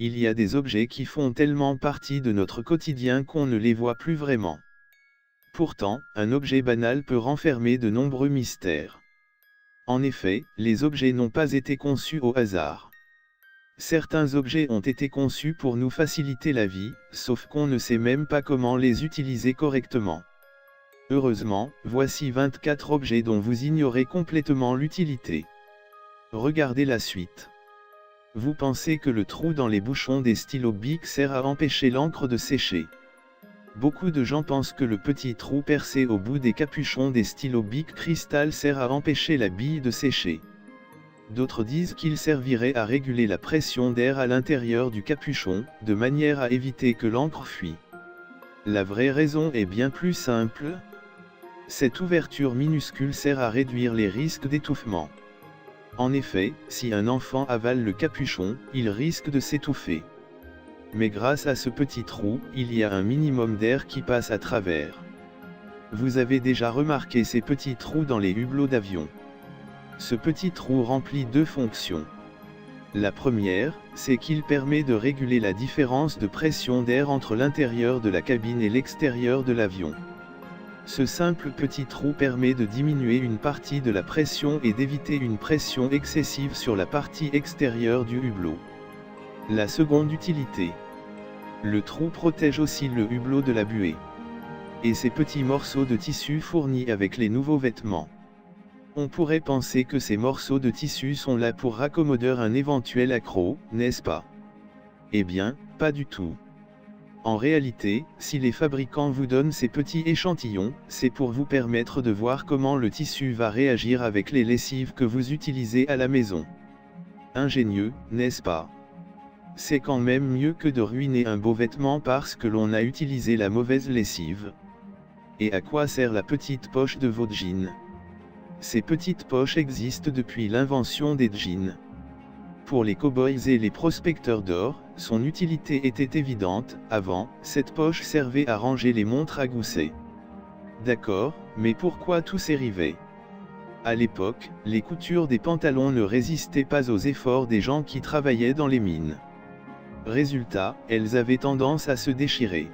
il y a des objets qui font tellement partie de notre quotidien qu'on ne les voit plus vraiment. Pourtant, un objet banal peut renfermer de nombreux mystères. En effet, les objets n'ont pas été conçus au hasard. Certains objets ont été conçus pour nous faciliter la vie, sauf qu'on ne sait même pas comment les utiliser correctement. Heureusement, voici 24 objets dont vous ignorez complètement l'utilité. Regardez la suite. Vous pensez que le trou dans les bouchons des stylos Bic sert à empêcher l'encre de sécher. Beaucoup de gens pensent que le petit trou percé au bout des capuchons des stylos Bic Cristal sert à empêcher la bille de sécher. D'autres disent qu'il servirait à réguler la pression d'air à l'intérieur du capuchon, de manière à éviter que l'encre fuit. La vraie raison est bien plus simple. Cette ouverture minuscule sert à réduire les risques d'étouffement. En effet, si un enfant avale le capuchon, il risque de s'étouffer. Mais grâce à ce petit trou, il y a un minimum d'air qui passe à travers. Vous avez déjà remarqué ces petits trous dans les hublots d'avion. Ce petit trou remplit deux fonctions. La première, c'est qu'il permet de réguler la différence de pression d'air entre l'intérieur de la cabine et l'extérieur de l'avion. Ce simple petit trou permet de diminuer une partie de la pression et d'éviter une pression excessive sur la partie extérieure du hublot. La seconde utilité. Le trou protège aussi le hublot de la buée. Et ces petits morceaux de tissu fournis avec les nouveaux vêtements. On pourrait penser que ces morceaux de tissu sont là pour raccommoder un éventuel accroc, n'est-ce pas? Eh bien, pas du tout. En réalité, si les fabricants vous donnent ces petits échantillons, c'est pour vous permettre de voir comment le tissu va réagir avec les lessives que vous utilisez à la maison. Ingénieux, n'est-ce pas? C'est quand même mieux que de ruiner un beau vêtement parce que l'on a utilisé la mauvaise lessive. Et à quoi sert la petite poche de vos jeans? Ces petites poches existent depuis l'invention des jeans. Pour les cow-boys et les prospecteurs d'or, son utilité était évidente. Avant, cette poche servait à ranger les montres à gousset. D'accord, mais pourquoi tous ces rivets? À l'époque, les coutures des pantalons ne résistaient pas aux efforts des gens qui travaillaient dans les mines. Résultat, elles avaient tendance à se déchirer.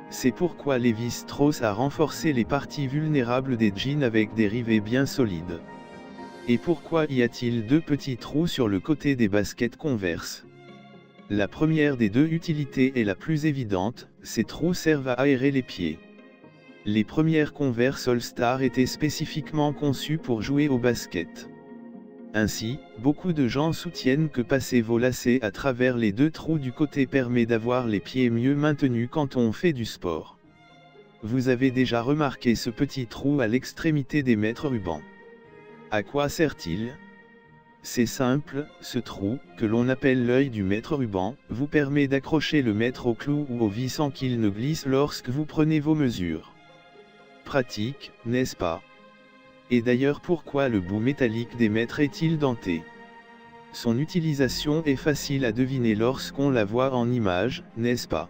C'est pourquoi Lévi-Strauss a renforcé les parties vulnérables des jeans avec des rivets bien solides. Et pourquoi y a-t-il deux petits trous sur le côté des baskets Converse? La première des deux utilités est la plus évidente, ces trous servent à aérer les pieds. Les premières Converse All-Star étaient spécifiquement conçues pour jouer au basket. Ainsi, beaucoup de gens soutiennent que passer vos lacets à travers les deux trous du côté permet d'avoir les pieds mieux maintenus quand on fait du sport. Vous avez déjà remarqué ce petit trou à l'extrémité des mètres rubans. À quoi sert-il? C'est simple, ce trou, que l'on appelle l'œil du mètre ruban, vous permet d'accrocher le mètre au clou ou au vis sans qu'il ne glisse lorsque vous prenez vos mesures. Pratique, n'est-ce pas? Et d'ailleurs pourquoi le bout métallique des mètres est-il denté? Son utilisation est facile à deviner lorsqu'on la voit en image, n'est-ce pas?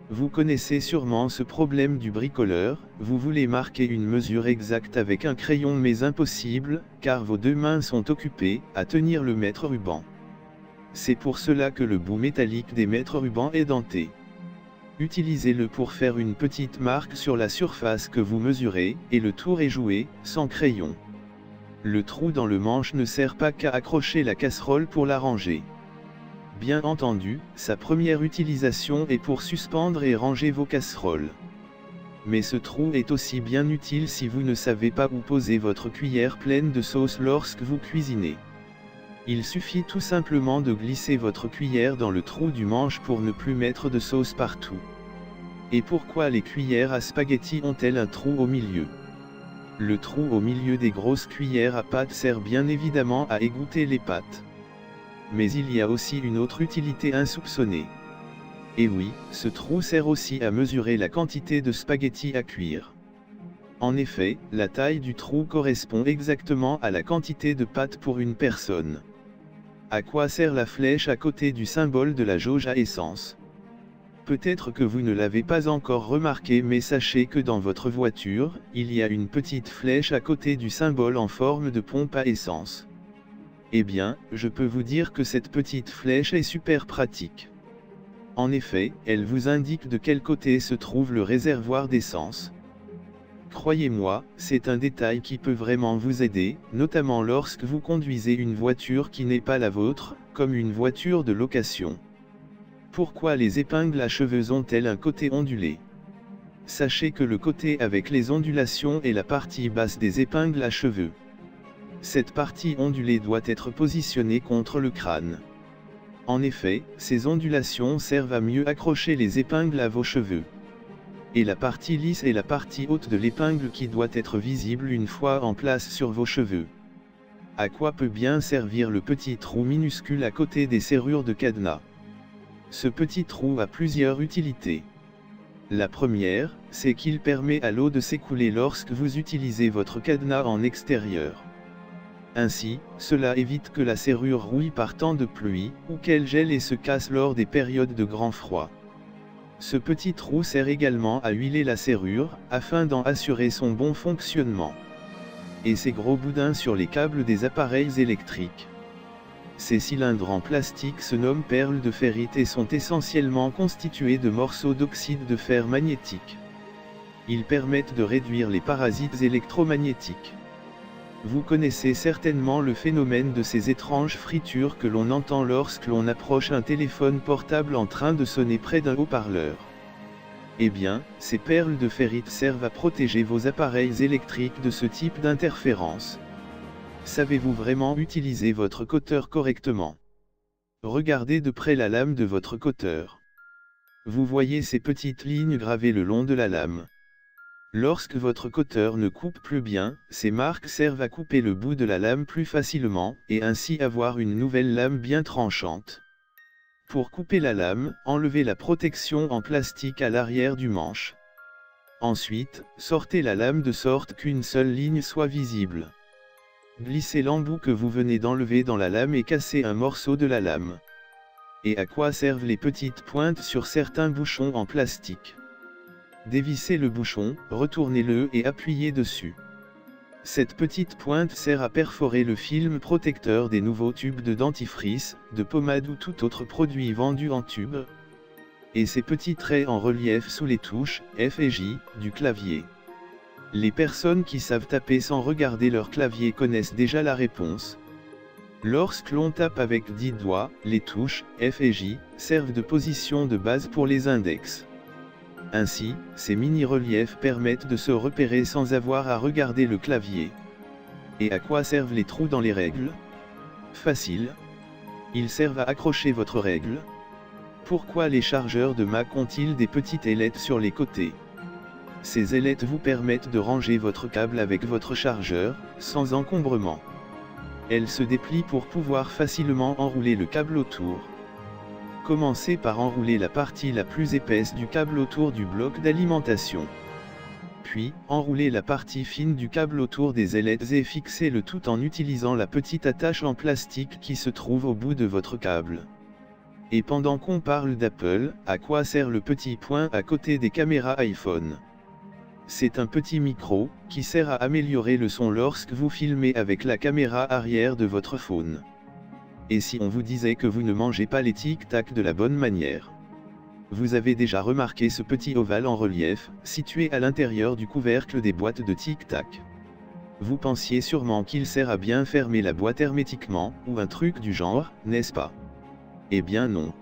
Vous connaissez sûrement ce problème du bricoleur, vous voulez marquer une mesure exacte avec un crayon mais impossible, car vos deux mains sont occupées à tenir le mètre ruban. C'est pour cela que le bout métallique des mètres rubans est denté. Utilisez-le pour faire une petite marque sur la surface que vous mesurez, et le tour est joué, sans crayon. Le trou dans le manche ne sert pas qu'à accrocher la casserole pour la ranger. Bien entendu, sa première utilisation est pour suspendre et ranger vos casseroles. Mais ce trou est aussi bien utile si vous ne savez pas où poser votre cuillère pleine de sauce lorsque vous cuisinez. Il suffit tout simplement de glisser votre cuillère dans le trou du manche pour ne plus mettre de sauce partout. Et pourquoi les cuillères à spaghetti ont-elles un trou au milieu? Le trou au milieu des grosses cuillères à pâte sert bien évidemment à égoutter les pâtes. Mais il y a aussi une autre utilité insoupçonnée. Et oui, ce trou sert aussi à mesurer la quantité de spaghettis à cuire. En effet, la taille du trou correspond exactement à la quantité de pâte pour une personne. À quoi sert la flèche à côté du symbole de la jauge à essence? Peut-être que vous ne l'avez pas encore remarqué, mais sachez que dans votre voiture, il y a une petite flèche à côté du symbole en forme de pompe à essence. Eh bien, je peux vous dire que cette petite flèche est super pratique. En effet, elle vous indique de quel côté se trouve le réservoir d'essence. Croyez-moi, c'est un détail qui peut vraiment vous aider, notamment lorsque vous conduisez une voiture qui n'est pas la vôtre, comme une voiture de location. Pourquoi les épingles à cheveux ont-elles un côté ondulé? Sachez que le côté avec les ondulations est la partie basse des épingles à cheveux. Cette partie ondulée doit être positionnée contre le crâne. En effet, ces ondulations servent à mieux accrocher les épingles à vos cheveux. Et la partie lisse est la partie haute de l'épingle qui doit être visible une fois en place sur vos cheveux. À quoi peut bien servir le petit trou minuscule à côté des serrures de cadenas? Ce petit trou a plusieurs utilités. La première, c'est qu'il permet à l'eau de s'écouler lorsque vous utilisez votre cadenas en extérieur. Ainsi, cela évite que la serrure rouille par temps de pluie, ou qu'elle gèle et se casse lors des périodes de grand froid. Ce petit trou sert également à huiler la serrure, afin d'en assurer son bon fonctionnement. Et ces gros boudins sur les câbles des appareils électriques. Ces cylindres en plastique se nomment perles de ferrite et sont essentiellement constitués de morceaux d'oxyde de fer magnétique. Ils permettent de réduire les parasites électromagnétiques. Vous connaissez certainement le phénomène de ces étranges fritures que l'on entend lorsque l'on approche un téléphone portable en train de sonner près d'un haut-parleur. Eh bien, ces perles de ferrite servent à protéger vos appareils électriques de ce type d'interférence. Savez-vous vraiment utiliser votre coteur correctement? Regardez de près la lame de votre coteur. Vous voyez ces petites lignes gravées le long de la lame. Lorsque votre coteur ne coupe plus bien, ces marques servent à couper le bout de la lame plus facilement, et ainsi avoir une nouvelle lame bien tranchante. Pour couper la lame, enlevez la protection en plastique à l'arrière du manche. Ensuite, sortez la lame de sorte qu'une seule ligne soit visible. Glissez l'embout que vous venez d'enlever dans la lame et cassez un morceau de la lame. Et à quoi servent les petites pointes sur certains bouchons en plastique? Dévissez le bouchon, retournez-le et appuyez dessus. Cette petite pointe sert à perforer le film protecteur des nouveaux tubes de dentifrice, de pommade ou tout autre produit vendu en tube. Et ces petits traits en relief sous les touches, F et J, du clavier. Les personnes qui savent taper sans regarder leur clavier connaissent déjà la réponse. Lorsque l'on tape avec 10 doigts, les touches, F et J, servent de position de base pour les index. Ainsi, ces mini-reliefs permettent de se repérer sans avoir à regarder le clavier. Et à quoi servent les trous dans les règles? Facile. Ils servent à accrocher votre règle. Pourquoi les chargeurs de Mac ont-ils des petites ailettes sur les côtés? Ces ailettes vous permettent de ranger votre câble avec votre chargeur, sans encombrement. Elles se déplient pour pouvoir facilement enrouler le câble autour. Commencez par enrouler la partie la plus épaisse du câble autour du bloc d'alimentation. Puis, enroulez la partie fine du câble autour des ailettes et fixez le tout en utilisant la petite attache en plastique qui se trouve au bout de votre câble. Et pendant qu'on parle d'Apple, à quoi sert le petit point à côté des caméras iPhone? C'est un petit micro, qui sert à améliorer le son lorsque vous filmez avec la caméra arrière de votre phone. Et si on vous disait que vous ne mangez pas les tic-tac de la bonne manière? Vous avez déjà remarqué ce petit ovale en relief, situé à l'intérieur du couvercle des boîtes de tic-tac. Vous pensiez sûrement qu'il sert à bien fermer la boîte hermétiquement, ou un truc du genre, n'est-ce pas? Eh bien non.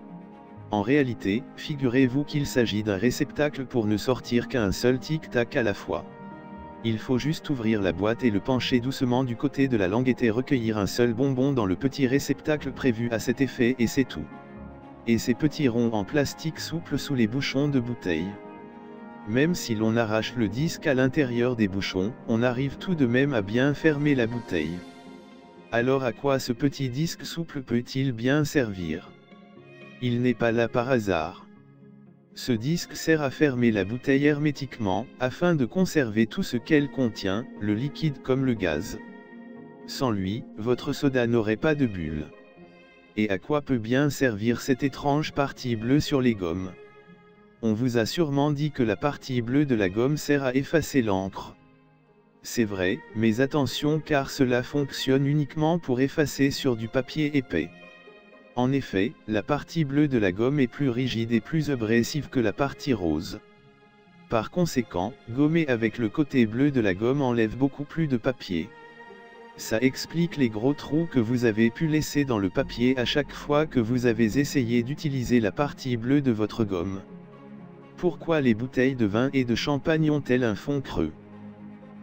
En réalité, figurez-vous qu'il s'agit d'un réceptacle pour ne sortir qu'un seul tic-tac à la fois. Il faut juste ouvrir la boîte et le pencher doucement du côté de la languette et recueillir un seul bonbon dans le petit réceptacle prévu à cet effet et c'est tout. Et ces petits ronds en plastique souple sous les bouchons de bouteille. Même si l'on arrache le disque à l'intérieur des bouchons, on arrive tout de même à bien fermer la bouteille. Alors à quoi ce petit disque souple peut-il bien servir? Il n'est pas là par hasard. Ce disque sert à fermer la bouteille hermétiquement, afin de conserver tout ce qu'elle contient, le liquide comme le gaz. Sans lui, votre soda n'aurait pas de bulle. Et à quoi peut bien servir cette étrange partie bleue sur les gommes? On vous a sûrement dit que la partie bleue de la gomme sert à effacer l'encre. C'est vrai, mais attention car cela fonctionne uniquement pour effacer sur du papier épais. En effet, la partie bleue de la gomme est plus rigide et plus abrasive que la partie rose. Par conséquent, gommer avec le côté bleu de la gomme enlève beaucoup plus de papier. Ça explique les gros trous que vous avez pu laisser dans le papier à chaque fois que vous avez essayé d'utiliser la partie bleue de votre gomme. Pourquoi les bouteilles de vin et de champagne ont-elles un fond creux?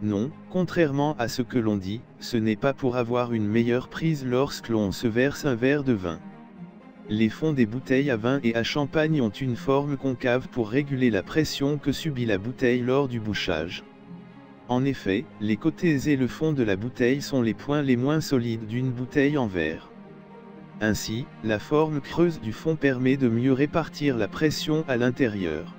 Non, contrairement à ce que l'on dit, ce n'est pas pour avoir une meilleure prise lorsque l'on se verse un verre de vin. Les fonds des bouteilles à vin et à champagne ont une forme concave pour réguler la pression que subit la bouteille lors du bouchage. En effet, les côtés et le fond de la bouteille sont les points les moins solides d'une bouteille en verre. Ainsi, la forme creuse du fond permet de mieux répartir la pression à l'intérieur.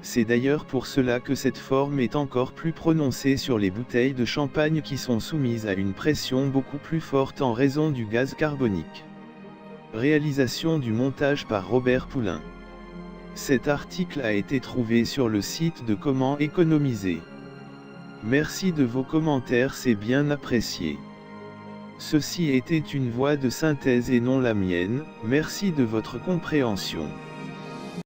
C'est d'ailleurs pour cela que cette forme est encore plus prononcée sur les bouteilles de champagne qui sont soumises à une pression beaucoup plus forte en raison du gaz carbonique. Réalisation du montage par Robert Poulain. Cet article a été trouvé sur le site de Comment économiser. Merci de vos commentaires, c'est bien apprécié. Ceci était une voix de synthèse et non la mienne, merci de votre compréhension.